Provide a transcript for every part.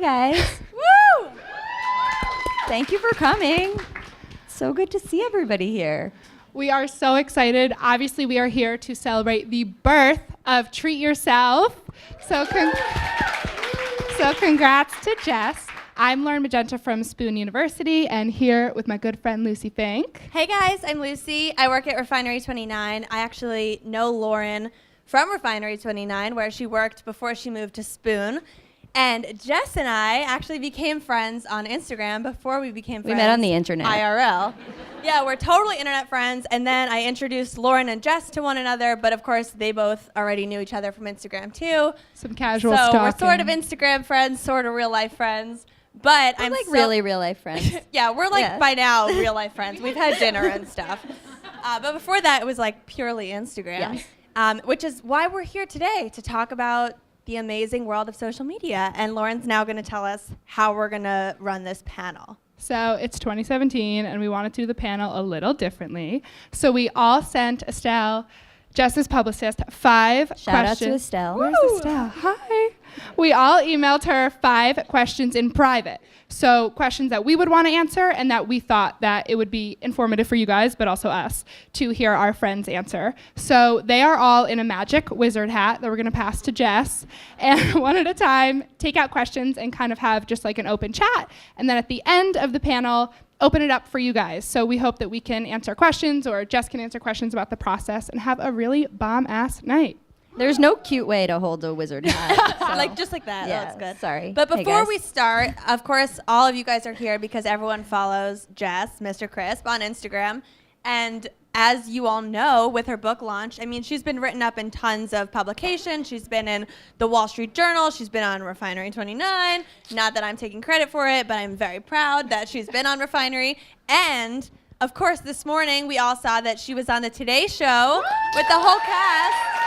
guys. Woo! Thank you for coming. So good to see everybody here. We are so excited. Obviously, we are here to celebrate the birth of Treat Yourself. So congrats to Jess. I'm Lauren Magenta from Spoon University, and here with my good friend Lucie Fink. Hey guys, I'm Lucie. I work at Refinery29. I actually know Lauren from Refinery29, where she worked before she moved to Spoon. And Jess and I actually became friends on Instagram before we became friends. We met on the internet. IRL. Yeah, we're totally internet friends. And then I introduced Lauren and Jess to one another, but of course they both already knew each other from Instagram too. Some casual so stalking. We're sort of Instagram friends, sort of real life friends. But I'm like really real life friends. Yeah, we're like by now real life friends. We've had dinner and stuff. But before that, it was like purely Instagram, yes. Which is why we're here today to talk about the amazing world of social media. And Lauren's now going to tell us how we're going to run this panel. So it's 2017, and we wanted to do the panel a little differently. So we all sent Estelle, Jess's publicist, 5 questions. Shout out to Estelle. Where's Estelle? Hi. We all emailed her 5 questions in private. So questions that we would want to answer and that we thought that it would be informative for you guys, but also us, to hear our friends answer. So they are all in a magic wizard hat that we're going to pass to Jess. And one at a time, take out questions and kind of have just like an open chat. And then at the end of the panel, open it up for you guys. So we hope that we can answer questions, or Jess can answer questions about the process, and have a really bomb-ass night. There's no cute way to hold a wizard hat. So. Like just like that. Yeah, That's good. Sorry. But before we start, of course, all of you guys are here because everyone follows Jess, Mr. Crisp, on Instagram. And as you all know, with her book launch, I mean, she's been written up in tons of publications. She's been in the Wall Street Journal. She's been on Refinery29. Not that I'm taking credit for it, but I'm very proud that she's been on Refinery. And of course, this morning we all saw that she was on the Today Show with the whole cast.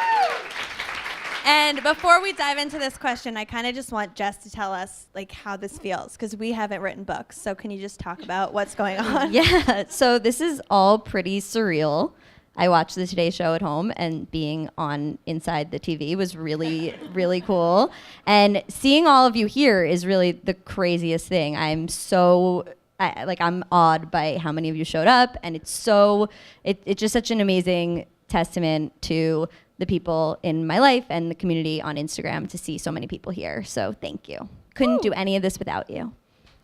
And before we dive into this question, I kind of just want Jess to tell us like how this feels, because we haven't written books. So can you just talk about what's going on? Yeah, so this is all pretty surreal. I watched the Today Show at home, and being on inside the TV was really, really cool. And seeing all of you here is really the craziest thing. I'm awed by how many of you showed up, and it's just such an amazing testament to the people in my life and the community on Instagram to see so many people here. So thank you. Couldn't do any of this without you.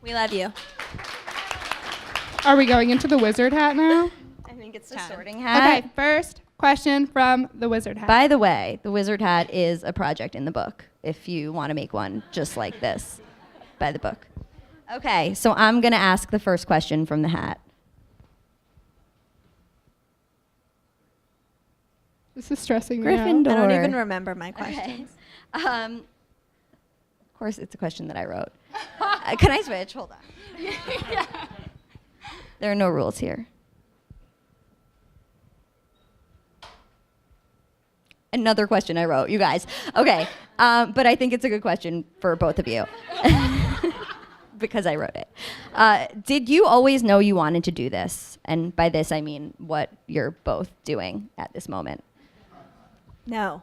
We love you. Are we going into the wizard hat now? I think it's The time. sorting hat. Okay, first question from the wizard hat. By the way, the wizard hat is a project in the book, if you want to make one just like this, by the book. Okay, so I'm going to ask the first question from the hat. This is stressing me out. Gryffindor. I don't even remember my questions. Okay. Of course, it's a question that I wrote. Can I switch? Hold on. Yeah. There are no rules here. Another question I wrote, you guys. Okay, but I think it's a good question for both of you. Because I wrote it. Did you always know you wanted to do this? And by this, I mean what you're both doing at this moment. No,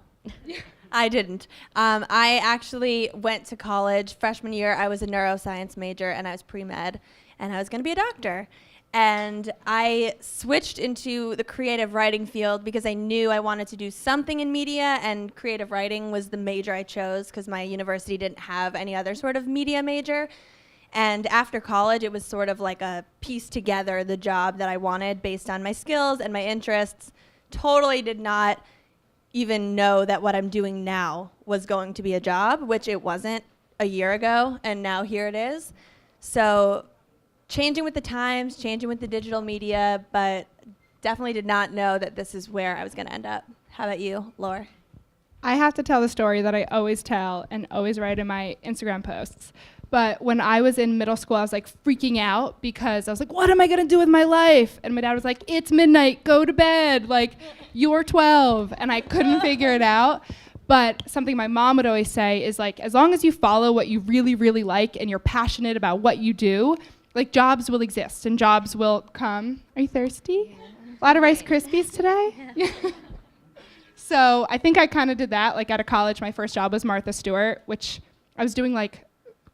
I didn't. I actually went to college freshman year. I was a neuroscience major, and I was pre-med, and I was going to be a doctor. And I switched into the creative writing field because I knew I wanted to do something in media, and creative writing was the major I chose because my university didn't have any other sort of media major. And after college, it was sort of like a piece together the job that I wanted based on my skills and my interests. Totally did not even know that what I'm doing now was going to be a job, which it wasn't a year ago, and now here it is. So changing with the times, changing with the digital media, but definitely did not know that this is where I was going to end up. How about you, Laura? I have to tell the story that I always tell and always write in my Instagram posts. But when I was in middle school, I was like freaking out because I was like, what am I going to do with my life? And my dad was like, it's midnight, go to bed. Like, you're 12. And I couldn't figure it out. But something my mom would always say is like, as long as you follow what you really, really like and you're passionate about what you do, like jobs will exist and jobs will come. Are you thirsty? A lot of Rice Krispies today? Yeah. So I think I kind of did that. Like out of college, my first job was Martha Stewart, which I was doing like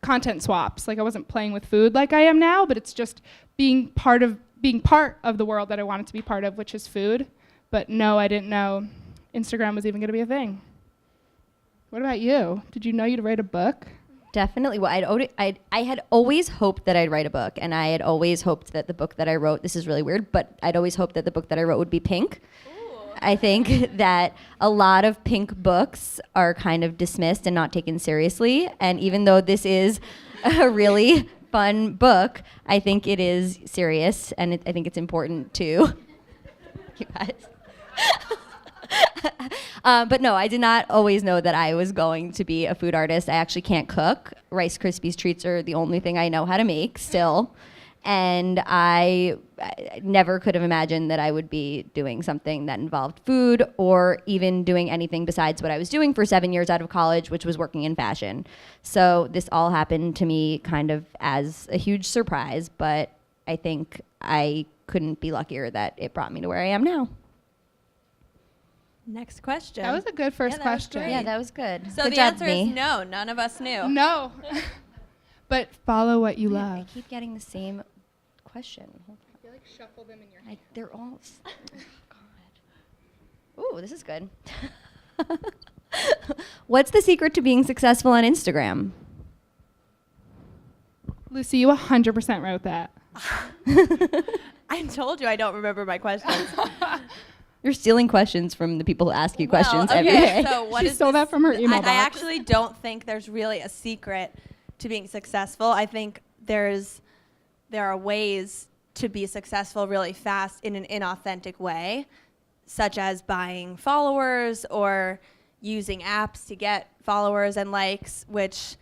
content swaps. Like I wasn't playing with food like I am now, but it's just being part of the world that I wanted to be part of, which is food. But no, I didn't know Instagram was even going to be a thing. What about you? Did you know you'd write a book? Definitely. Well, I had always hoped that I'd write a book, and I had always hoped that the book that I wrote, this is really weird, but I'd always hoped that the book that I wrote would be pink. Ooh. I think that a lot of pink books are kind of dismissed and not taken seriously, and even though this is a really fun book, I think it is serious, and I think it's important to you guys. But no, I did not always know that I was going to be a food artist. I actually can't cook. Rice Krispies treats are the only thing I know how to make still. And I never could have imagined that I would be doing something that involved food or even doing anything besides what I was doing for 7 years out of college, which was working in fashion. So this all happened to me kind of as a huge surprise, but I think I couldn't be luckier that it brought me to where I am now. Next question. That was a good first question. Yeah, that was good. So good the job, answer me. is no. None of us knew. No. But follow what you I love. keep getting the same question. Hold on. You like shuffle them in your hand. They're all. Oh, God. Ooh, this is good. What's the secret to being successful on Instagram? Lucie, you 100% wrote that. I told you I don't remember my questions. You're stealing questions from the people who ask you questions okay, every day. So what She is stole that from her email box. I actually don't think there's really a secret to being successful. I think there are ways to be successful really fast in an inauthentic way, such as buying followers or using apps to get followers and likes, which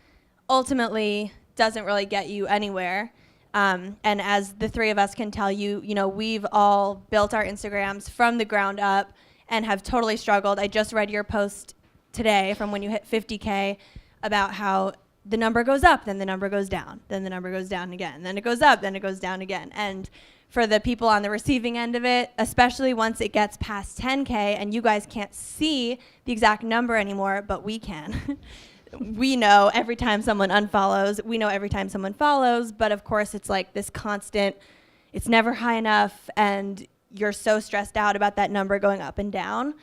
ultimately doesn't really get you anywhere. And as the three of us can tell you, we've all built our Instagrams from the ground up and have totally struggled. I just read your post today from when you hit 50K about how the number goes up, then the number goes down, then the number goes down again, then it goes up, then it goes down again. And for the people on the receiving end of it, especially once it gets past 10K and you guys can't see the exact number anymore, but we can. We know every time someone unfollows, we know every time someone follows, but of course it's like this constant, it's never high enough, and you're so stressed out about that number going up and down.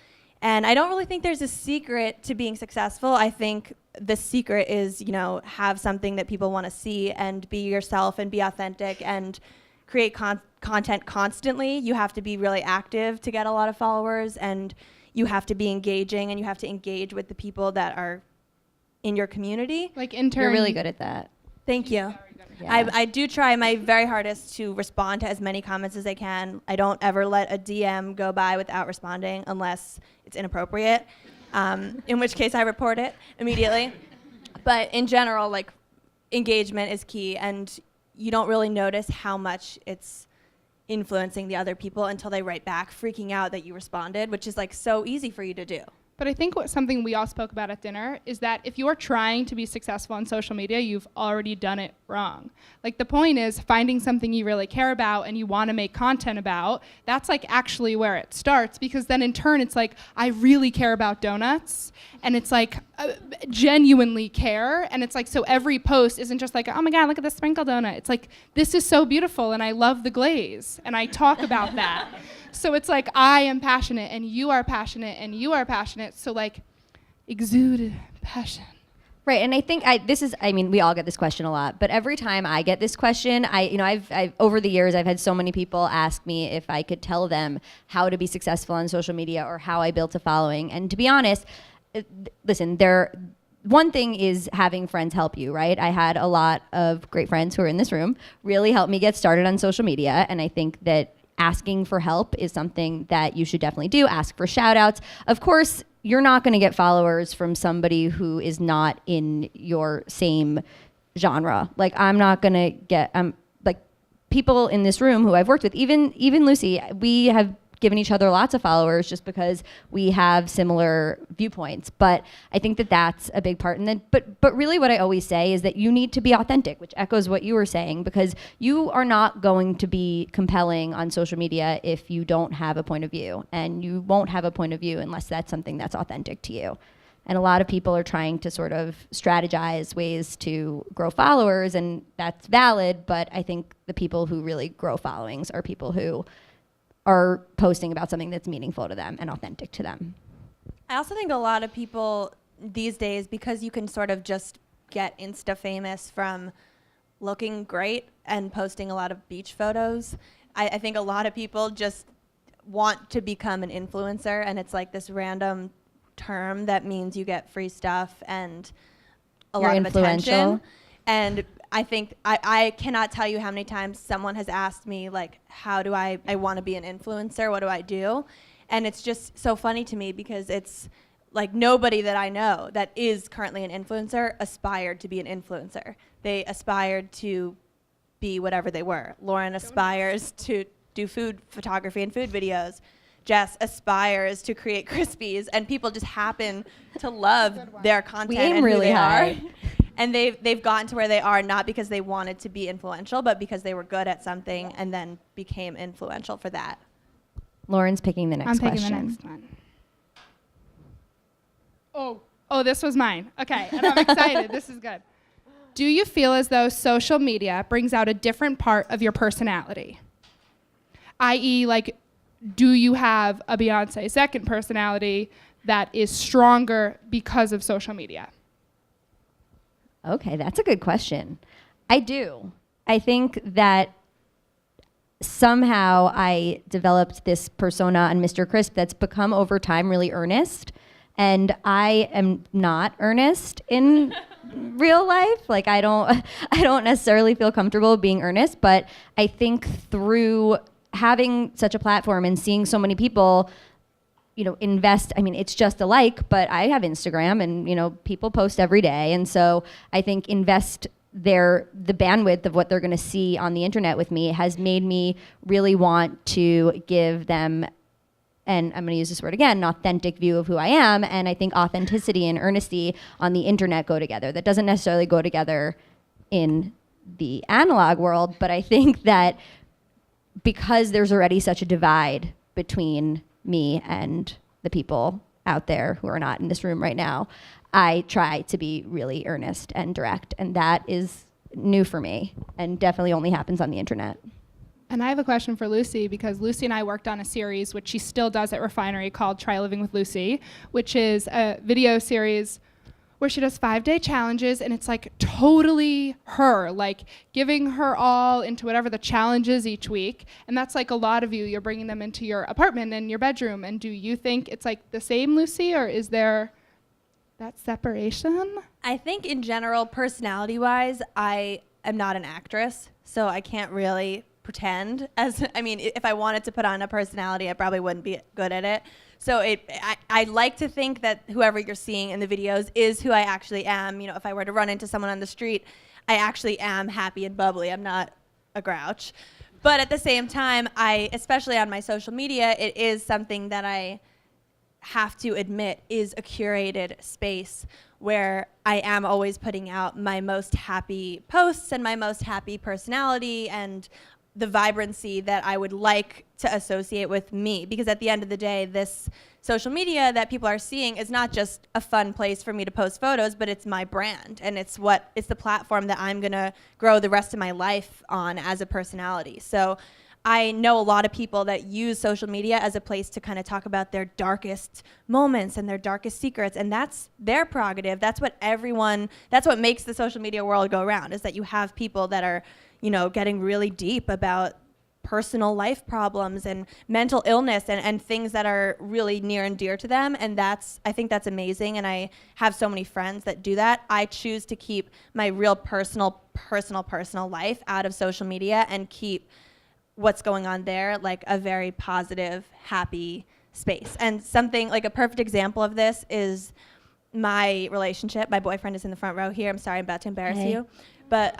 And I don't really think there's a secret to being successful. I think the secret is, have something that people want to see and be yourself and be authentic and create content constantly. You have to be really active to get a lot of followers, and you have to be engaging, and you have to engage with the people that are in your community. Like intern. You're really good at that. Thank you. Yeah. I do try my very hardest to respond to as many comments as I can. I don't ever let a DM go by without responding unless it's inappropriate, in which case I report it immediately. But in general, like, engagement is key, and you don't really notice how much it's influencing the other people until they write back freaking out that you responded, which is like so easy for you to do. But I think something we all spoke about at dinner is that if you're trying to be successful on social media, you've already done it wrong. Like, the point is finding something you really care about and you want to make content about. That's like actually where it starts, because then in turn it's like, I really care about donuts, and it's like genuinely care. And it's like, so every post isn't just like, oh my God, look at this sprinkle donut. It's like, this is so beautiful and I love the glaze, and I talk about that. So it's like, I am passionate and you are passionate and you are passionate. So like, exude passion. Right, and I think we all get this question a lot, but every time I get this question, I've over the years, I've had so many people ask me if I could tell them how to be successful on social media or how I built a following. And to be honest, listen, one thing is having friends help you, right? I had a lot of great friends who are in this room really helped me get started on social media, and I think that asking for help is something that you should definitely do. Ask for shout outs. Of course, you're not going to get followers from somebody who is not in your same genre. Like, I'm not going to get, like, people in this room who I've worked with, even Lucie, we have given each other lots of followers just because we have similar viewpoints. But I think that that's a big part. And then, but really what I always say is that you need to be authentic, which echoes what you were saying, because you are not going to be compelling on social media if you don't have a point of view, and you won't have a point of view unless that's something that's authentic to you. And a lot of people are trying to sort of strategize ways to grow followers, and that's valid, but I think the people who really grow followings are people who are posting about something that's meaningful to them and authentic to them. I also think a lot of people these days, because you can sort of just get Insta famous from looking great and posting a lot of beach photos, I think a lot of people just want to become an influencer, and it's like this random term that means you get free stuff and a lot of attention. And I think I cannot tell you how many times someone has asked me, like, how do I want to be an influencer? What do I do? And it's just so funny to me because it's like nobody that I know that is currently an influencer aspired to be an influencer. They aspired to be whatever they were. Lauren aspires to do food photography and food videos. Jess aspires to create Krispies, and people just happen to love their content. We aim and really who they high. are. And they've gotten to where they are not because they wanted to be influential, but because they were good at something and then became influential for that. Lauren's picking the next question. I'm picking the next one. Oh, this was mine. Okay, and I'm excited. This is good. Do you feel as though social media brings out a different part of your personality? i.e., like, do you have a Beyonce second personality that is stronger because of social media? Okay, that's a good question. I do. I think that somehow I developed this persona on Mr. Crisp that's become over time really earnest. And I am not earnest in real life. Like I don't necessarily feel comfortable being earnest, but I think through having such a platform and seeing so many people, invest, it's just a like, but I have Instagram and, people post every day. And so I think invest the bandwidth of what they're going to see on the internet with me has made me really want to give them, and I'm going to use this word again, an authentic view of who I am. And I think authenticity and earnesty on the internet go together. That doesn't necessarily go together in the analog world, but I think that because there's already such a divide between me and the people out there who are not in this room right now, I try to be really earnest and direct, and that is new for me and definitely only happens on the internet. And I have a question for Lucie, because Lucie and I worked on a series, which she still does at Refinery, called Try Living with Lucie, which is a video series where she does 5-day challenges, and it's like totally her, like giving her all into whatever the challenge is each week. And that's like a lot of you, you're bringing them into your apartment and your bedroom. And do you think it's like the same, Lucie, or is there that separation? I think in general, personality-wise, I am not an actress, so I can't really pretend if I wanted to put on a personality, I probably wouldn't be good at it. So I like to think that whoever you're seeing in the videos is who I actually am. If I were to run into someone on the street, I actually am happy and bubbly. I'm not a grouch. But at the same time, especially on my social media, it is something that I have to admit is a curated space where I am always putting out my most happy posts and my most happy personality and the vibrancy that I would like to associate with me. Because at the end of the day, this social media that people are seeing is not just a fun place for me to post photos, but it's my brand, and it's the platform that I'm gonna grow the rest of my life on as a personality. So I know a lot of people that use social media as a place to kind of talk about their darkest moments and their darkest secrets, and that's their prerogative. That's what makes the social media world go around, is that you have people that are getting really deep about personal life problems and mental illness and things that are really near and dear to them. And I think that's amazing. And I have so many friends that do that. I choose to keep my real personal life out of social media and keep what's going on there like a very positive, happy space. And something like a perfect example of this is my relationship. My boyfriend is in the front row here. I'm sorry, I'm about to embarrass you. But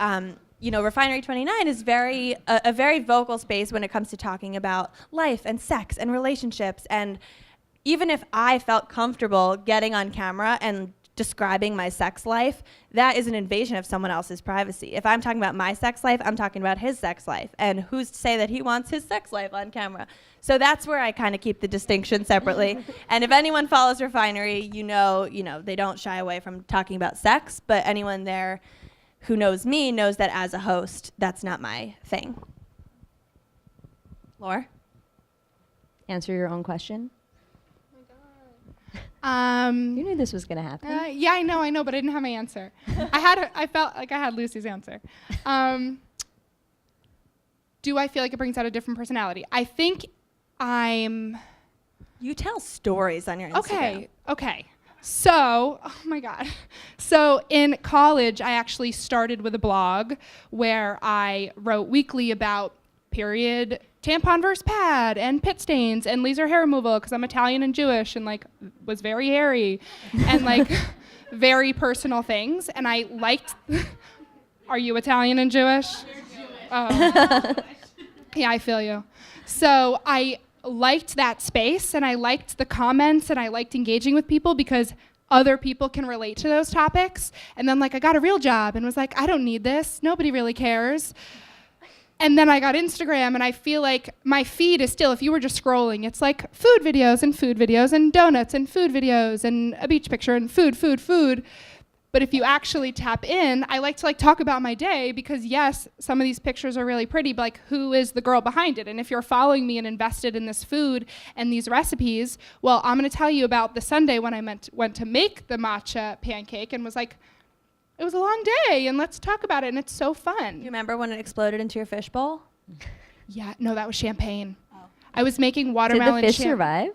Refinery29 is a very vocal space when it comes to talking about life and sex and relationships. And even if I felt comfortable getting on camera and describing my sex life, that is an invasion of someone else's privacy. If I'm talking about my sex life, I'm talking about his sex life. And who's to say that he wants his sex life on camera? So that's where I kind of keep the distinction separately. And if anyone follows Refinery, you know, they don't shy away from talking about sex, but anyone there who knows me knows that as a host, that's not my thing. Laura? Answer your own question. You You knew this was going to happen. Yeah, I know, but I didn't have my answer. I felt like I had Lucie's answer. Do I feel like it brings out a different personality? I think You tell stories on your Instagram. Okay. So, oh my God. So in college, I actually started with a blog where I wrote weekly about period tampon versus pad and pit stains and laser hair removal because I'm Italian and Jewish and like was very hairy and like very personal things. And I liked, are you Italian and Jewish? Oh. Yeah, I feel you. So I liked that space and I liked the comments and I liked engaging with people because other people can relate to those topics. And then like I got a real job and was like, I don't need this. Nobody really cares. And then I got Instagram and I feel like my feed is still, if you were just scrolling, it's like food videos and donuts and food videos and a beach picture and food. But if you actually tap in, I like to like talk about my day because yes, some of these pictures are really pretty, but like who is the girl behind it? And if you're following me and invested in this food and these recipes, well, I'm gonna tell you about the Sunday when I went to make the matcha pancake and was like, it was a long day and let's talk about it and it's so fun. You remember when it exploded into your fishbowl? Yeah, no, that was champagne. Oh. I was making watermelon. Did the fish survive?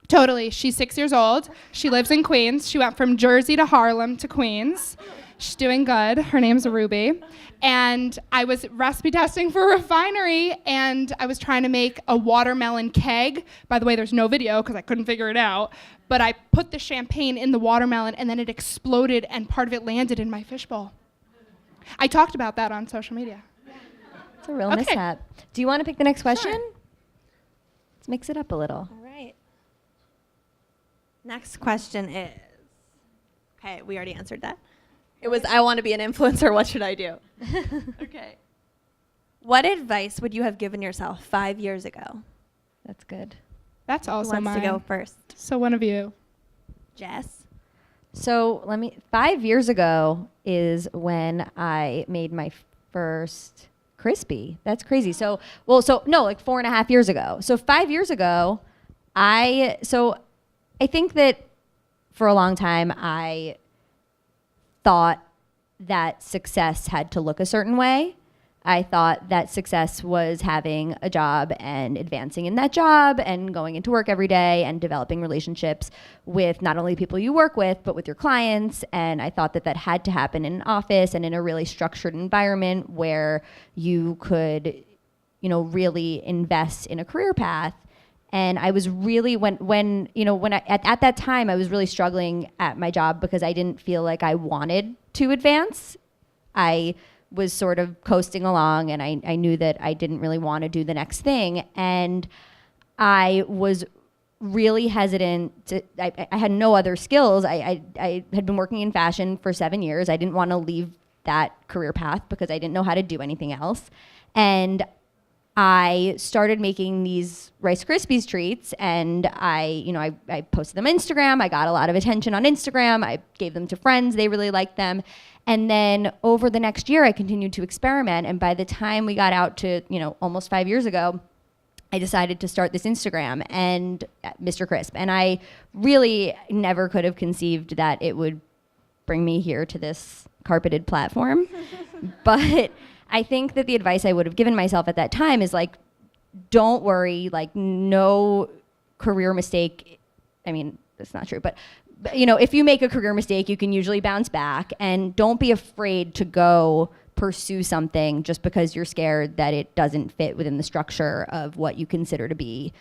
Totally. She's 6 years old. She lives in Queens. She went from Jersey to Harlem to Queens. She's doing good. Her name's Ruby. And I was recipe testing for Refinery, and I was trying to make a watermelon keg. By the way, there's no video because I couldn't figure it out. But I put the champagne in the watermelon, and then it exploded, and part of it landed in my fishbowl. I talked about that on social media. It's a real mishap. Do you want to pick the next question? Sure. Let's mix it up a little. All right. Next question is, okay, we already answered that. It was, I want to be an influencer, what should I do? Okay. What advice would you have given yourself 5 years ago? That's good. That's Who also wants mine. to go first? So one of you. Jess? So 5 years ago is when I made my first Crispy. That's crazy. Like 4.5 years ago. So 5 years ago, I think that for a long time, I thought that success had to look a certain way. I thought that success was having a job and advancing in that job and going into work every day and developing relationships with not only people you work with, but with your clients. And I thought that had to happen in an office and in a really structured environment where you could, really invest in a career path. And I was really, at that time, I was really struggling at my job because I didn't feel like I wanted to advance. I was sort of coasting along and I knew that I didn't really want to do the next thing. And I was really hesitant I had no other skills. I had been working in fashion for 7 years. I didn't want to leave that career path because I didn't know how to do anything else. And I started making these Rice Krispies treats and I posted them on Instagram. I got a lot of attention on Instagram. I gave them to friends. They really liked them. And then over the next year, I continued to experiment. And by the time we got out to, almost 5 years ago, I decided to start this Instagram and Mr. Crisp. And I really never could have conceived that it would bring me here to this carpeted platform. But I think that the advice I would have given myself at that time is like, don't worry, like no career mistake. I mean, that's not true, but if you make a career mistake, you can usually bounce back, and don't be afraid to go pursue something just because you're scared that it doesn't fit within the structure of what you consider to be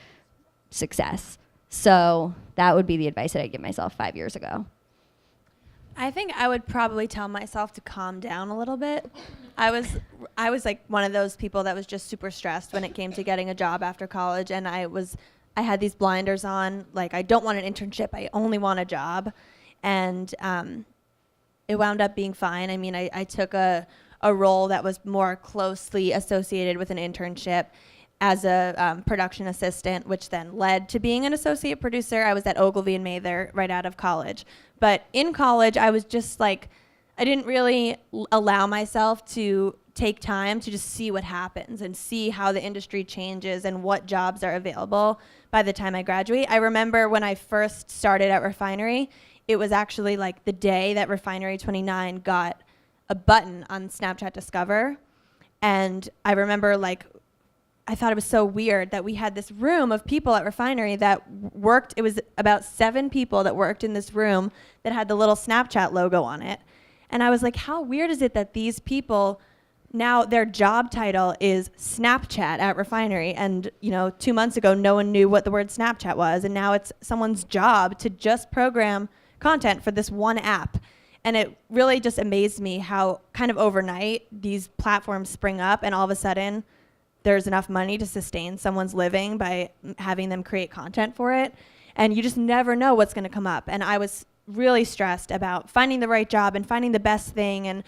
success. So that would be the advice that I'd give myself 5 years ago. I think I would probably tell myself to calm down a little bit. I was like one of those people that was just super stressed when it came to getting a job after college, and I had these blinders on, like I don't want an internship, I only want a job. and it wound up being fine. I mean, I took a role that was more closely associated with an internship as a production assistant, which then led to being an associate producer. I was at Ogilvy and Mather right out of college. But in college, I was just like, I didn't really allow myself to take time to just see what happens and see how the industry changes and what jobs are available by the time I graduate. I remember when I first started at Refinery, it was actually like the day that Refinery29 got a button on Snapchat Discover. And I remember like, I thought it was so weird that we had this room of people at Refinery that worked. It was about 7 people that worked in this room that had the little Snapchat logo on it. And I was like, how weird is it that these people, now their job title is Snapchat at Refinery. And 2 months ago, no one knew what the word Snapchat was. And now it's someone's job to just program content for this one app. And it really just amazed me how kind of overnight these platforms spring up and all of a sudden there's enough money to sustain someone's living by having them create content for it. And you just never know what's going to come up. And I was really stressed about finding the right job and finding the best thing and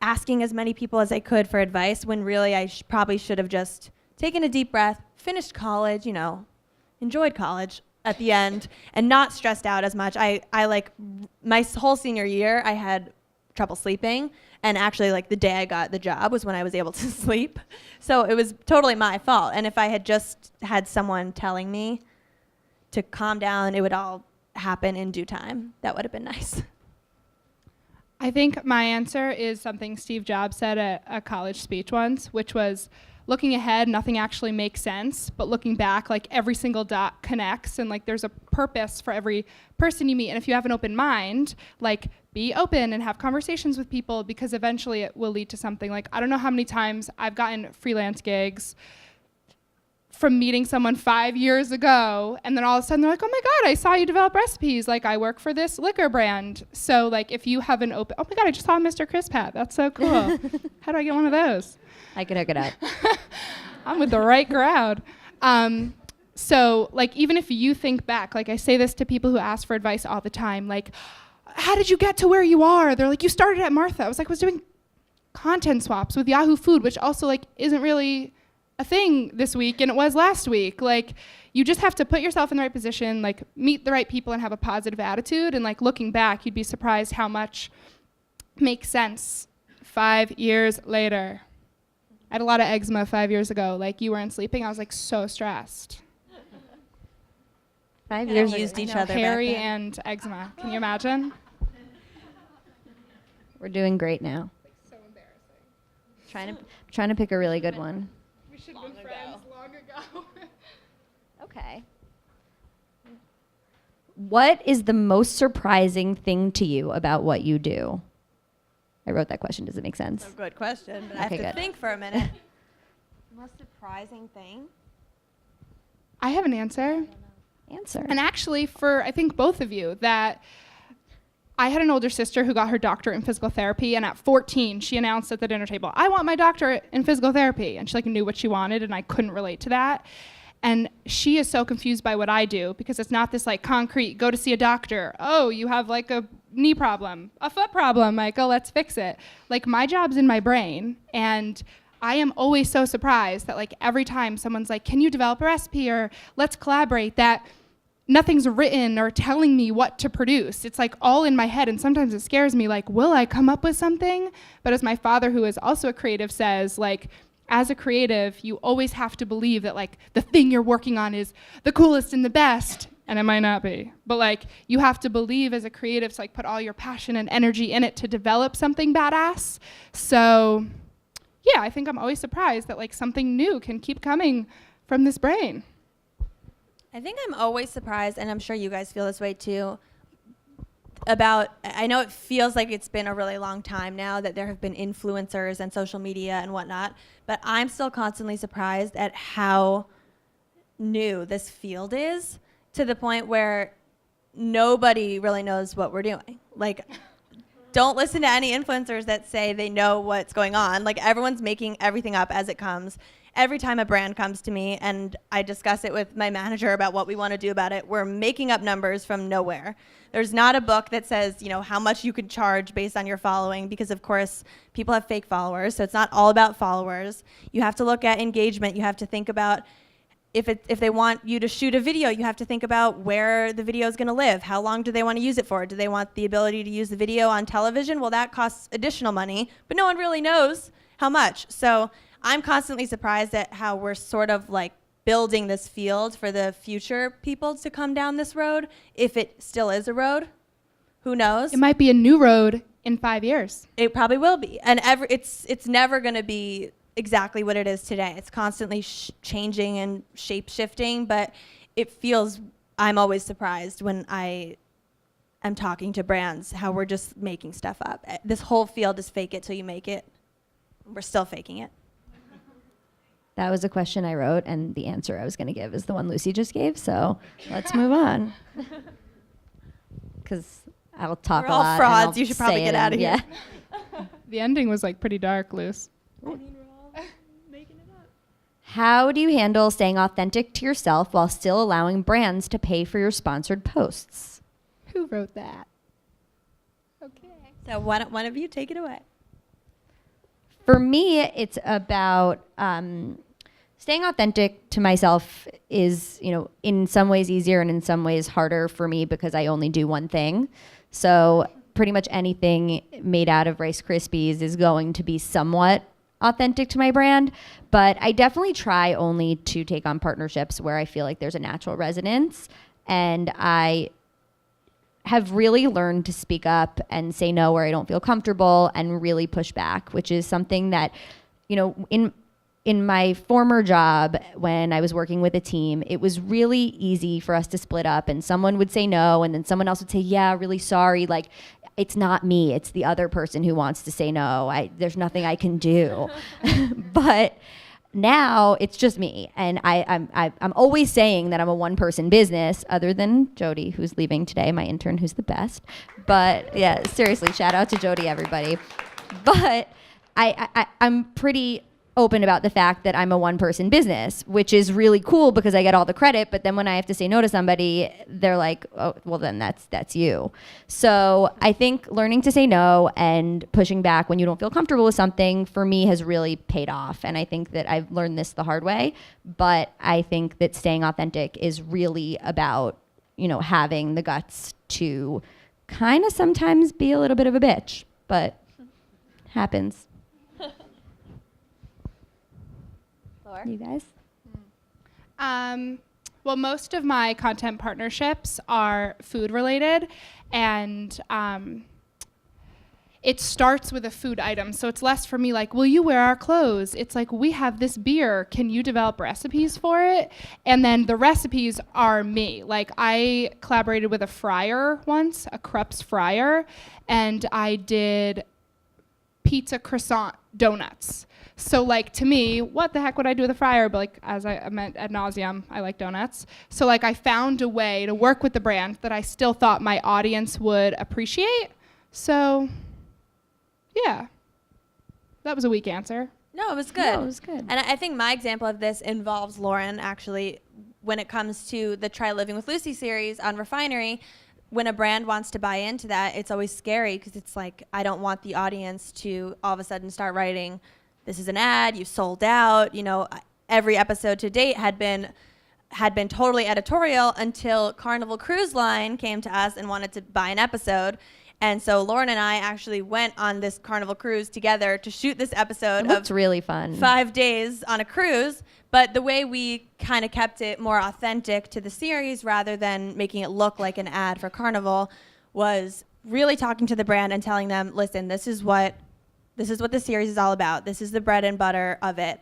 asking as many people as I could for advice when really I probably should have just taken a deep breath, finished college, enjoyed college at the end and not stressed out as much. I like my whole senior year, I had trouble sleeping. And actually, like, the day I got the job was when I was able to sleep. So it was totally my fault. And if I had just had someone telling me to calm down, it would all happen in due time. That would have been nice. I think my answer is something Steve Jobs said at a college speech once, which was, looking ahead, nothing actually makes sense, but looking back, like every single dot connects and like there's a purpose for every person you meet. And if you have an open mind, like be open and have conversations with people because eventually it will lead to something. Like, I don't know how many times I've gotten freelance gigs from meeting someone 5 years ago and then all of a sudden they're like, oh my God, I saw you develop recipes. Like, I work for this liquor brand. So like if you have an open, oh my God, I just saw Mr. Crisp hat. That's so cool. How do I get one of those? I could hook it up. I'm with the right crowd. So like, even if you think back, like I say this to people who ask for advice all the time, like, how did you get to where you are? They're like, you started at Martha. I was like, I was doing content swaps with Yahoo Food, which also like isn't really a thing this week and it was last week. Like, you just have to put yourself in the right position, like meet the right people and have a positive attitude. And like looking back, you'd be surprised how much makes sense 5 years later. I had a lot of eczema 5 years ago. Like, you weren't sleeping. I was like so stressed. 5 years used each I know, other. hairy back then. and eczema. Can you imagine? We're doing great now. So embarrassing. Trying to pick a really good one. We should have been friends long ago. Okay. What is the most surprising thing to you about what you do? I wrote that question. Does it make sense? That's a good question, but Okay, I have to good. think for a minute. Most surprising thing? I have an answer. Answer. And actually, for I think both of you, that I had an older sister who got her doctorate in physical therapy, and at 14, she announced at the dinner table, I want my doctorate in physical therapy. And she like knew what she wanted, and I couldn't relate to that. And she is so confused by what I do because it's not this like concrete, go to see a doctor. Oh, you have like a knee problem, a foot problem, Michael, let's fix it. Like, my job's in my brain, and I am always so surprised that like every time someone's like, can you develop a recipe or let's collaborate, that nothing's written or telling me what to produce. It's like all in my head, and sometimes it scares me, like, will I come up with something? But as my father, who is also a creative, says, like, as a creative, you always have to believe that like the thing you're working on is the coolest and the best, and it might not be. But like, you have to believe as a creative to like put all your passion and energy in it to develop something badass. So yeah, I think I'm always surprised that like something new can keep coming from this brain. I think I'm always surprised, and I'm sure you guys feel this way too, about, I know it feels like it's been a really long time now that there have been influencers and social media and whatnot, but I'm still constantly surprised at how new this field is, to the point where nobody really knows what we're doing. Like, don't listen to any influencers that say they know what's going on. Like, everyone's making everything up as it comes. every time a brand comes to me and I discuss it with my manager about what we want to do about it, we're making up numbers from nowhere. There's not a book that says, how much you could charge based on your following, because of course people have fake followers, so it's not all about followers. You have to look at engagement. You have to think about if they want you to shoot a video, you have to think about where the video is going to live. How long do they want to use it for? Do they want the ability to use the video on television? Well, that costs additional money, but no one really knows how much. So I'm constantly surprised at how we're sort of like building this field for the future people to come down this road, if it still is a road. Who knows? It might be a new road in 5 years. It probably will be. And it's never going to be exactly what it is today. It's constantly changing and shape-shifting, but I'm always surprised when I am talking to brands how we're just making stuff up. This whole field is fake it till you make it. We're still faking it. That was a question I wrote, and the answer I was going to give is the one Lucie just gave, so let's move on. Because I'll talk We're a all lot. frauds. You should probably get out of here. Yeah. The ending was like pretty dark, Luce. How do you handle staying authentic to yourself while still allowing brands to pay for your sponsored posts? Who wrote that? Okay. So one of you take it away. For me, it's about staying authentic to myself is, in some ways easier and in some ways harder for me because I only do one thing. So pretty much anything made out of Rice Krispies is going to be somewhat authentic to my brand, but I definitely try only to take on partnerships where I feel like there's a natural resonance, and I have really learned to speak up and say no where I don't feel comfortable and really push back, which is something that, in my former job when I was working with a team, it was really easy for us to split up, and someone would say no and then someone else would say, yeah, really sorry, like it's not me, it's the other person who wants to say no. There's nothing I can do. But now it's just me, and I'm always saying that I'm a one-person business, other than Jody, who's leaving today, my intern, who's the best. But yeah, seriously, shout out to Jody, everybody. But I'm pretty open about the fact that I'm a one-person business, which is really cool because I get all the credit, but then when I have to say no to somebody, they're like, oh, well then that's you. So I think learning to say no and pushing back when you don't feel comfortable with something, for me, has really paid off. And I think that I've learned this the hard way, but I think that staying authentic is really about, having the guts to kind of sometimes be a little bit of a bitch, but happens. You guys? Well, most of my content partnerships are food related, and it starts with a food item. So it's less for me like, will you wear our clothes? It's like, we have this beer. Can you develop recipes for it? And then the recipes are me. Like, I collaborated with a fryer once, a Krups fryer, and I did pizza croissant donuts. So like, to me, what the heck would I do with a fryer? But like, as I meant ad nauseum, I like donuts. So like, I found a way to work with the brand that I still thought my audience would appreciate. So yeah, that was a weak answer. No, it was good. No, it was good. And I think my example of this involves Lauren, actually, when it comes to the Try Living with Lucie series on Refinery. When a brand wants to buy into that, it's always scary because it's like, I don't want the audience to all of a sudden start writing, this is an ad, you sold out. Every episode to date had been totally editorial until Carnival Cruise Line came to us and wanted to buy an episode. And so Lauren and I actually went on this Carnival cruise together to shoot this episode. It's really fun. 5 days on a cruise. But the way we kind of kept it more authentic to the series rather than making it look like an ad for Carnival was really talking to the brand and telling them, listen, this is what the series is all about. This is the bread and butter of it.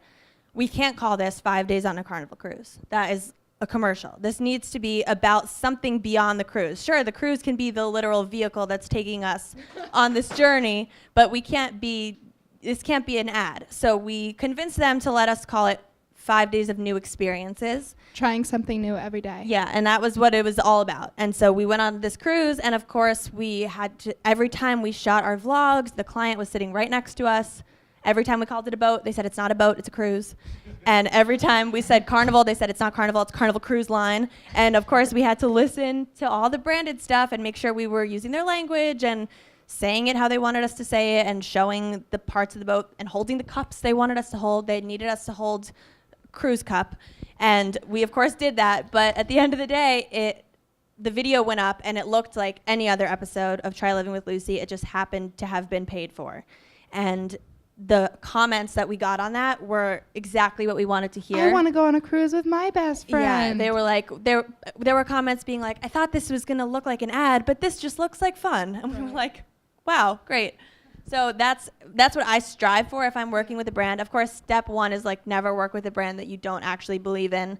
We can't call this 5 days on a Carnival cruise. That is a commercial. This needs to be about something beyond the cruise. Sure, the cruise can be the literal vehicle that's taking us on this journey, but this can't be an ad. So we convinced them to let us call it 5 days of new experiences. Trying something new every day. Yeah, and that was what it was all about. And so we went on this cruise, and of course we had to, every time we shot our vlogs, the client was sitting right next to us. Every time we called it a boat, they said it's not a boat, it's a cruise. And every time we said Carnival, they said it's not Carnival, it's Carnival Cruise Line. And of course, we had to listen to all the branded stuff and make sure we were using their language and saying it how they wanted us to say it and showing the parts of the boat and holding the cups they wanted us to hold. They needed us to hold cruise cup. And we, of course, did that. But at the end of the day, the video went up and it looked like any other episode of Try Living with Lucie. It just happened to have been paid for. And the comments that we got on that were exactly what we wanted to hear. I want to go on a cruise with my best friend. Yeah, they were like, there were comments being like, I thought this was going to look like an ad, but this just looks like fun. And we were like, wow, great. So that's what I strive for if I'm working with a brand. Of course, step one is like never work with a brand that you don't actually believe in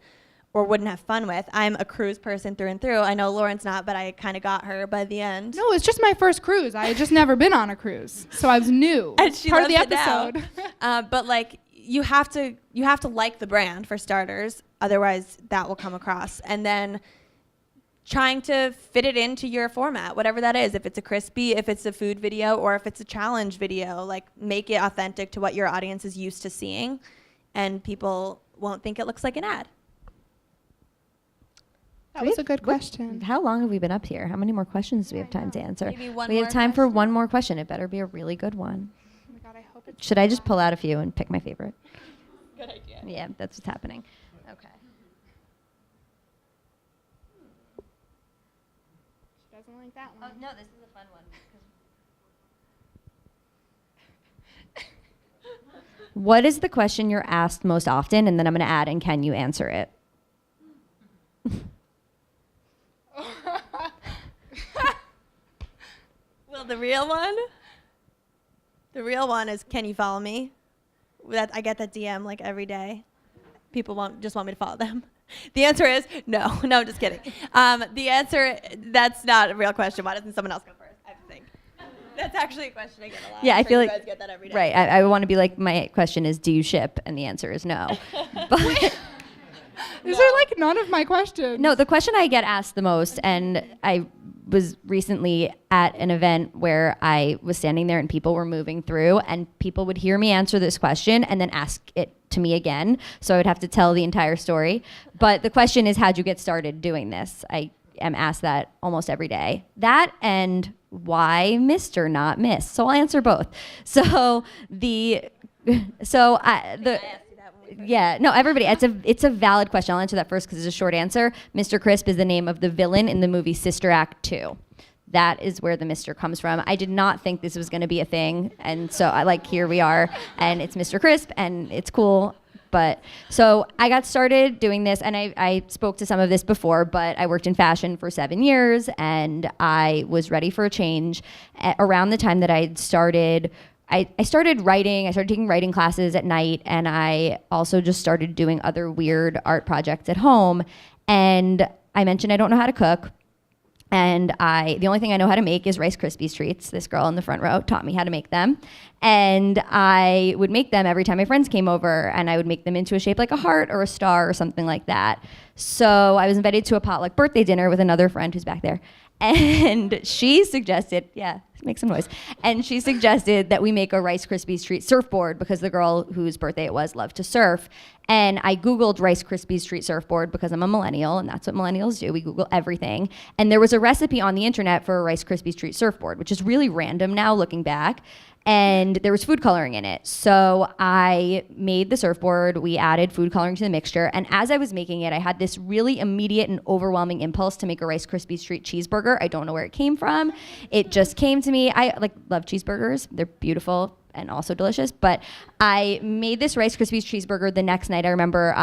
or wouldn't have fun with. I'm a cruise person through and through. I know Lauren's not, but I kind of got her by the end. No, it's just my first cruise. I had just never been on a cruise, so I was new. And she part of the loves it now. episode. But like you have to like the brand for starters, otherwise that will come across. And then trying to fit it into your format, whatever that is. If it's a Crispy, if it's a food video, or if it's a challenge video, like make it authentic to what your audience is used to seeing, and people won't think it looks like an ad. That was a good question. How long have we been up here? How many more questions do we have time to answer? Maybe one we more have time for question. one more question. It better be a really good one. Oh my God, I hope it's Should I just pull out a few and pick my favorite? Good idea. Yeah, that's what's happening. Okay. She doesn't like that one. no, this is a fun one. What is the question you're asked most often? And then I'm going to add, and can you answer it? Well, the real one is, can you follow me? I get that DM like every day. People just want me to follow them. The answer is no. No, I'm just kidding. The answer, that's not a real question. Why doesn't someone else go first? I have to think. That's actually a question I get a lot. Yeah, I feel you like guys get that every day. Right. I want to be like, my question is, do you ship? And the answer is no. But These are like none of my questions. no, the question I get asked the most, and I was recently at an event where I was standing there and people were moving through, and people would hear me answer this question and then ask it to me again. So I would have to tell the entire story. But the question is, how'd you get started doing this? I am asked that almost every day. That and why Mr. not Miss? So I'll answer both. So yeah, no, everybody, it's a valid question. I'll answer that first because it's a short answer. Mr. Crisp is the name of the villain in the movie Sister Act 2. That is where the Mr. comes from. I did not think this was going to be a thing, and so here we are, and it's Mr. Crisp, and it's cool. But so I got started doing this, and I spoke to some of this before, but I worked in fashion for 7 years, and I was ready for a change. Around the time that I started writing. I started taking writing classes at night, and I also just started doing other weird art projects at home. And I mentioned I don't know how to cook. And the only thing I know how to make is Rice Krispies treats. This girl in the front row taught me how to make them. And I would make them every time my friends came over, and I would make them into a shape like a heart or a star or something like that. So I was invited to a potluck birthday dinner with another friend who's back there. And she suggested, yeah, make some noise. And she suggested that we make a Rice Krispies treat surfboard because the girl whose birthday it was loved to surf. And I Googled Rice Krispies treat surfboard because I'm a millennial, and that's what millennials do. We Google everything. And there was a recipe on the internet for a Rice Krispies treat surfboard, which is really random now looking back. And there was food coloring in it. So I made the surfboard. We added food coloring to the mixture. And as I was making it, I had this really immediate and overwhelming impulse to make a Rice Krispies treat cheeseburger. I don't know where it came from. It just came to me. I love cheeseburgers. They're beautiful and also delicious. But I made this Rice Krispies cheeseburger the next night. I remember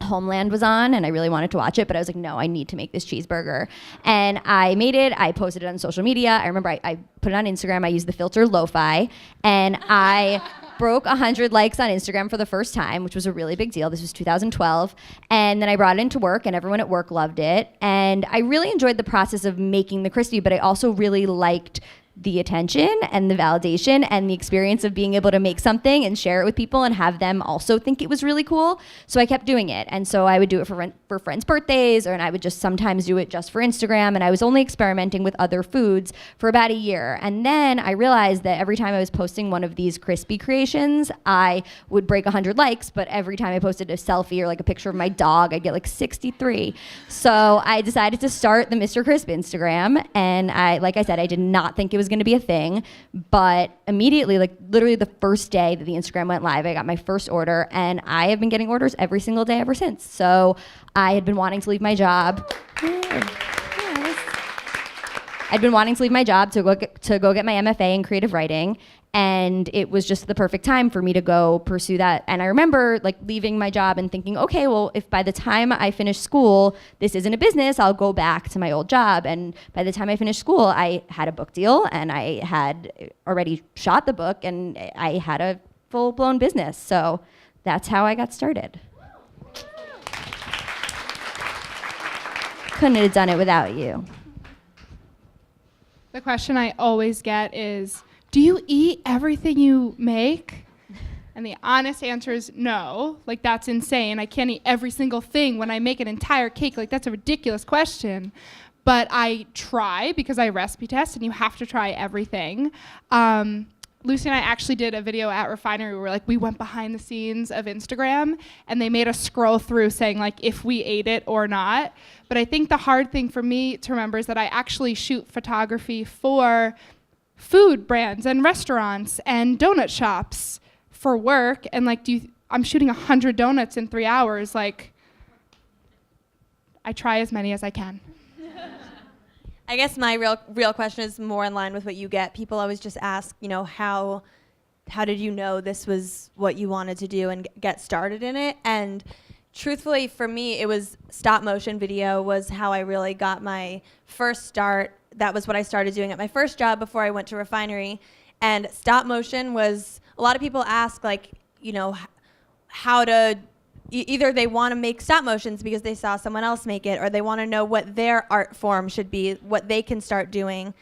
Homeland was on, and I really wanted to watch it, but I was like, no, I need to make this cheeseburger. And I made it. I posted it on social media. I remember I put it on Instagram. I used the filter lo-fi, and I broke 100 likes on Instagram for the first time, which was a really big deal. This was 2012. And then I brought it into work, and everyone at work loved it. And I really enjoyed the process of making the crispy, but I also really liked the attention and the validation and the experience of being able to make something and share it with people and have them also think it was really cool. So I kept doing it. And so I would do it for friends' birthdays, and I would just sometimes do it just for Instagram. And I was only experimenting with other foods for about a year. And then I realized that every time I was posting one of these crispy creations, I would break 100 likes, but every time I posted a selfie or like a picture of my dog, I'd get like 63. So I decided to start the Mr. Crisp Instagram. And like I said, I did not think it was going to be a thing, but immediately, like literally the first day that the Instagram went live, I got my first order, and I have been getting orders every single day ever since. So I had been wanting to leave my job. I'd been wanting to leave my job to go get my MFA in creative writing, and it was just the perfect time for me to go pursue that. And I remember like leaving my job and thinking, okay, well, if by the time I finish school, this isn't a business, I'll go back to my old job. And by the time I finished school, I had a book deal, and I had already shot the book, and I had a full-blown business. So that's how I got started. Couldn't have done it without you. The question I always get is, do you eat everything you make? And the honest answer is no. Like, that's insane. I can't eat every single thing when I make an entire cake. Like, that's a ridiculous question. But I try, because I recipe test, and you have to try everything. Lucie and I actually did a video at Refinery where we went behind the scenes of Instagram, and they made us scroll through saying if we ate it or not. But I think the hard thing for me to remember is that I actually shoot photography for food brands and restaurants and donut shops for work. And I'm shooting 100 donuts in 3 hours. I try as many as I can. I guess my real question is more in line with what you get. People always just ask, how did you know this was what you wanted to do and get started in it? And truthfully, for me, it was stop motion video was how I really got my first start. That was what I started doing at my first job before I went to Refinery. And stop motion was, a lot of people ask how to, either they want to make stop motions because they saw someone else make it, or they want to know what their art form should be, what they can start doing.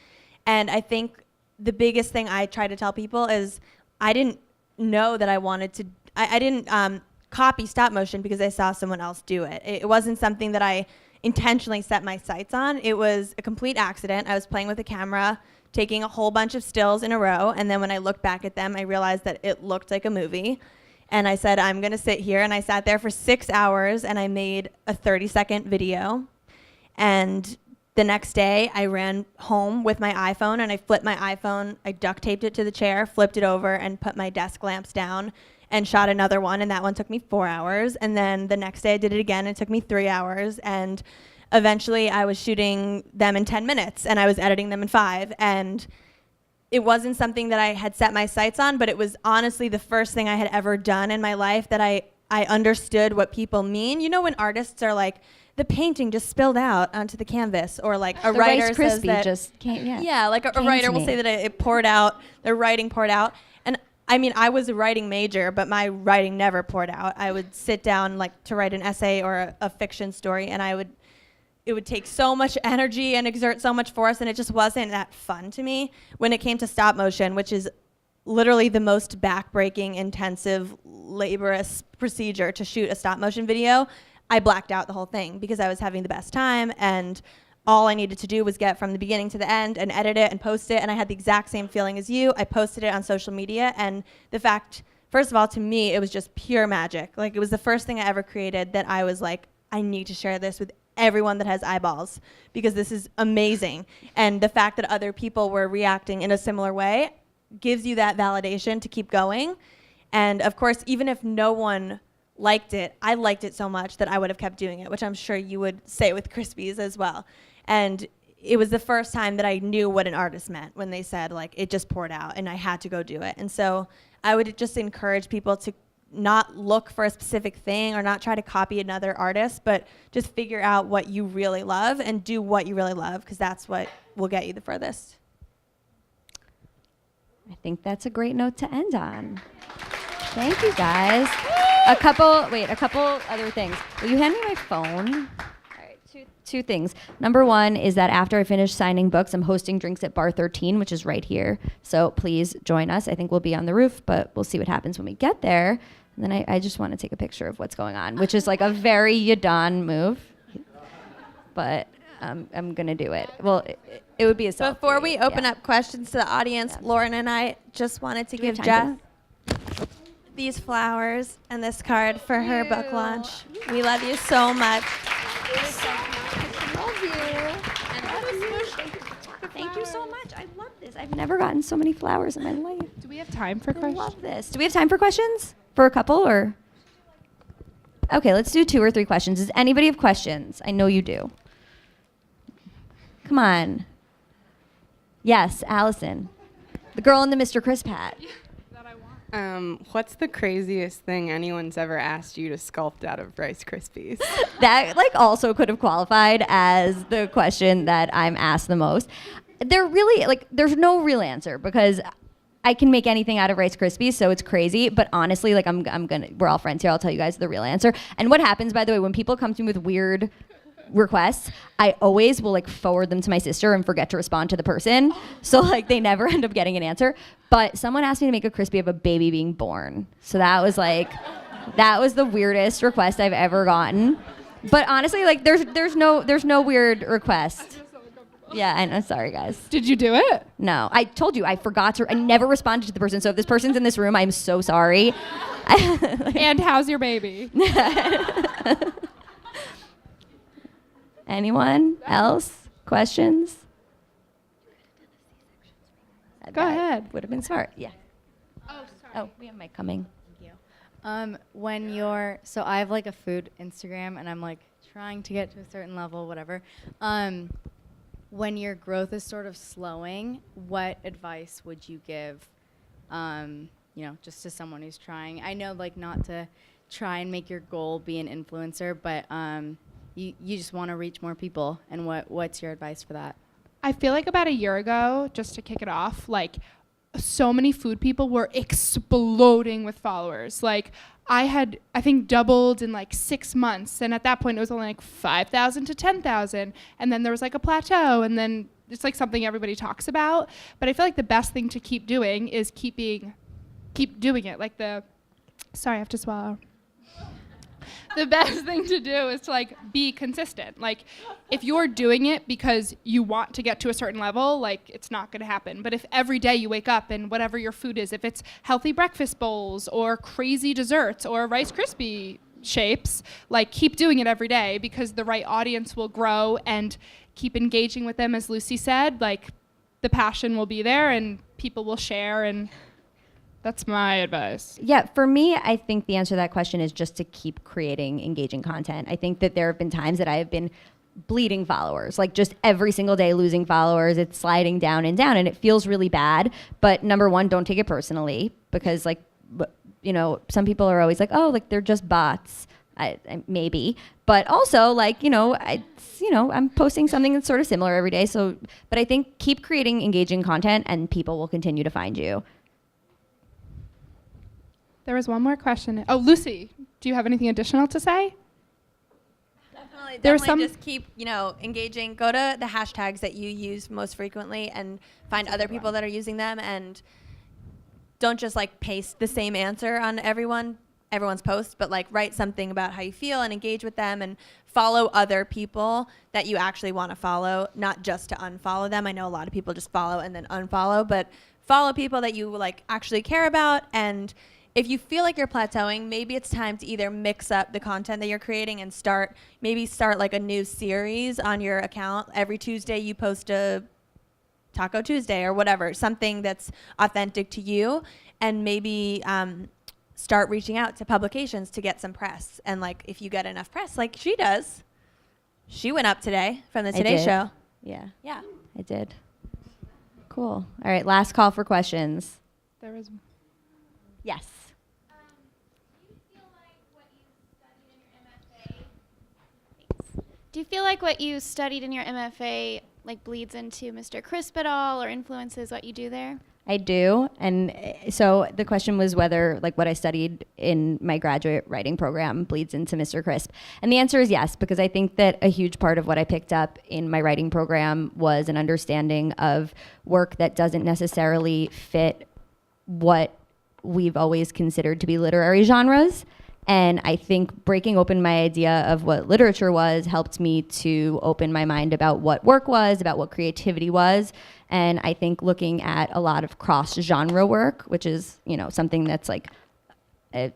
And I think the biggest thing I try to tell people is I didn't know that I wanted to, I didn't copy stop motion because I saw someone else do it. It wasn't something that I intentionally set my sights on. It was a complete accident. I was playing with a camera, taking a whole bunch of stills in a row, and then when I looked back at them, I realized that it looked like a movie. And I said, I'm gonna sit here, and I sat there for 6 hours, and I made a 30-second video. And the next day, I ran home with my iPhone, and I flipped my iPhone, I duct taped it to the chair, flipped it over, and put my desk lamps down, and shot another one, and that one took me 4 hours. And then the next day I did it again, and it took me 3 hours. And eventually I was shooting them in 10 minutes, and I was editing them in 5. And it wasn't something that I had set my sights on, but it was honestly the first thing I had ever done in my life that I understood what people mean. When artists are like, the painting just spilled out onto the canvas, or a writer says that just can't, a writer will say that it poured out, their writing poured out. I was a writing major, but my writing never poured out. I would sit down to write an essay or a fiction story, and it would take so much energy and exert so much force, and it just wasn't that fun to me. When it came to stop motion, which is literally the most backbreaking, intensive, laborious procedure to shoot a stop motion video, I blacked out the whole thing because I was having the best time, and all I needed to do was get from the beginning to the end and edit it and post it, and I had the exact same feeling as you. I posted it on social media, and the fact, first of all, to me, it was just pure magic. It was the first thing I ever created that I was like, I need to share this with everyone that has eyeballs because this is amazing. And the fact that other people were reacting in a similar way gives you that validation to keep going. And of course, even if no one liked it, I liked it so much that I would have kept doing it, which I'm sure you would say with Krispies as well. And it was the first time that I knew what an artist meant when they said it just poured out and I had to go do it. And so I would just encourage people to not look for a specific thing or not try to copy another artist, but just figure out what you really love and do what you really love, because that's what will get you the furthest. I think that's a great note to end on. Thank you, guys. A couple other things. Will you hand me my phone? All right, two things. Number one is that after I finish signing books, I'm hosting drinks at Bar 13, which is right here. So please join us. I think we'll be on the roof, but we'll see what happens when we get there. And then I just want to take a picture of what's going on, which is like a very Yadon move. But I'm going to do it. Well, it would be a selfie. Before we open up questions to the audience, Lauren and I just wanted to give Jess these flowers and this card for her book launch. We love you so much. Love you. Thank you so much. I love this. I've never gotten so many flowers in my life. Do we have time for I questions? love this. Do we have time for questions? For a couple or? Okay, let's do 2 or 3 questions. Does anybody have questions? I know you do. Come on. Yes, Allison. The girl in the Mr. Crisp hat. What's the craziest thing anyone's ever asked you to sculpt out of Rice Krispies? That like also could have qualified as the question that I'm asked the most. They're really like there's no real answer because I can make anything out of Rice Krispies, so it's crazy. But honestly, like we're all friends here. I'll tell you guys the real answer. And what happens, by the way, when people come to me with weird requests, I always will like forward them to my sister and forget to respond to the person. So like they never end up getting an answer. But someone asked me to make a Crispy of a baby being born. So that was the weirdest request I've ever gotten. But honestly, like there's no weird request. Yeah, I know. Sorry, guys. Did you do it? No, I told you I forgot to. I never responded to the person. So if this person's in this room, I'm so sorry. And how's your baby? Anyone else? Questions? Go ahead. Would have been smart. Yeah. Oh, sorry. Oh, we have a mic coming. When you're, so I have like a food Instagram and I'm like trying to get to a certain level, whatever. When your growth is sort of slowing, what advice would you give, just to someone who's trying? I know like not to try and make your goal be an influencer, but you just want to reach more people. And what's your advice for that? I feel like about a year ago, just to kick it off, like so many food people were exploding with followers. Like I think doubled in like 6 months. And at that point it was only like 5,000 to 10,000. And then there was like a plateau and then it's like something everybody talks about. But I feel like the best thing to keep doing is keep doing it. Sorry, I have to swallow. The best thing to do is to like be consistent. Like if you're doing it because you want to get to a certain level, like it's not going to happen. But if every day you wake up and whatever your food is, if it's healthy breakfast bowls or crazy desserts or Rice Krispie shapes, like keep doing it every day because the right audience will grow and keep engaging with them. As Lucie said, like the passion will be there and people will share, and that's my advice. Yeah, for me, I think the answer to that question is just to keep creating engaging content. I think that there have been times that I have been bleeding followers, like just every single day losing followers. It's sliding down, and it feels really bad. But number one, don't take it personally because like, some people are always like, oh, like they're just bots. Maybe. But also like, I'm posting something that's sort of similar every day. So, but I think keep creating engaging content and people will continue to find you. There was one more question. Oh, Lucie, do you have anything additional to say? Definitely just keep, engaging. Go to the hashtags that you use most frequently and find other people that are using them, and don't just like paste the same answer on everyone's post, but like write something about how you feel and engage with them and follow other people that you actually want to follow, not just to unfollow them. I know a lot of people just follow and then unfollow, but follow people that you like actually care about. And if you feel like you're plateauing, maybe it's time to either mix up the content that you're creating and start like a new series on your account. Every Tuesday you post a Taco Tuesday or whatever, something that's authentic to you, and maybe start reaching out to publications to get some press. And like if you get enough press, like she does, she went up today from the Today Show. Yeah, Yeah. I did. Cool. All right, last call for questions. There was. Yes. Do you feel like what you studied in your MFA like bleeds into Mr. Crisp at all or influences what you do there? I do. And so the question was whether like what I studied in my graduate writing program bleeds into Mr. Crisp. And the answer is yes, because I think that a huge part of what I picked up in my writing program was an understanding of work that doesn't necessarily fit what we've always considered to be literary genres. And I think breaking open my idea of what literature was helped me to open my mind about what work was, about what creativity was. And I think looking at a lot of cross-genre work, which is, you know, something that's like a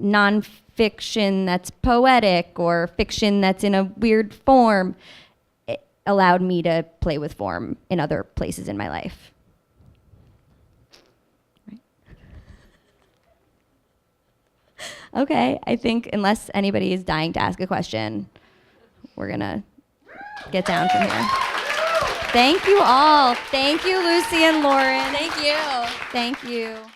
nonfiction that's poetic or fiction that's in a weird form, it allowed me to play with form in other places in my life. Okay, I think unless anybody is dying to ask a question, we're gonna get down from here. Thank you all. Thank you, Lucie and Lauren. Thank you. Thank you.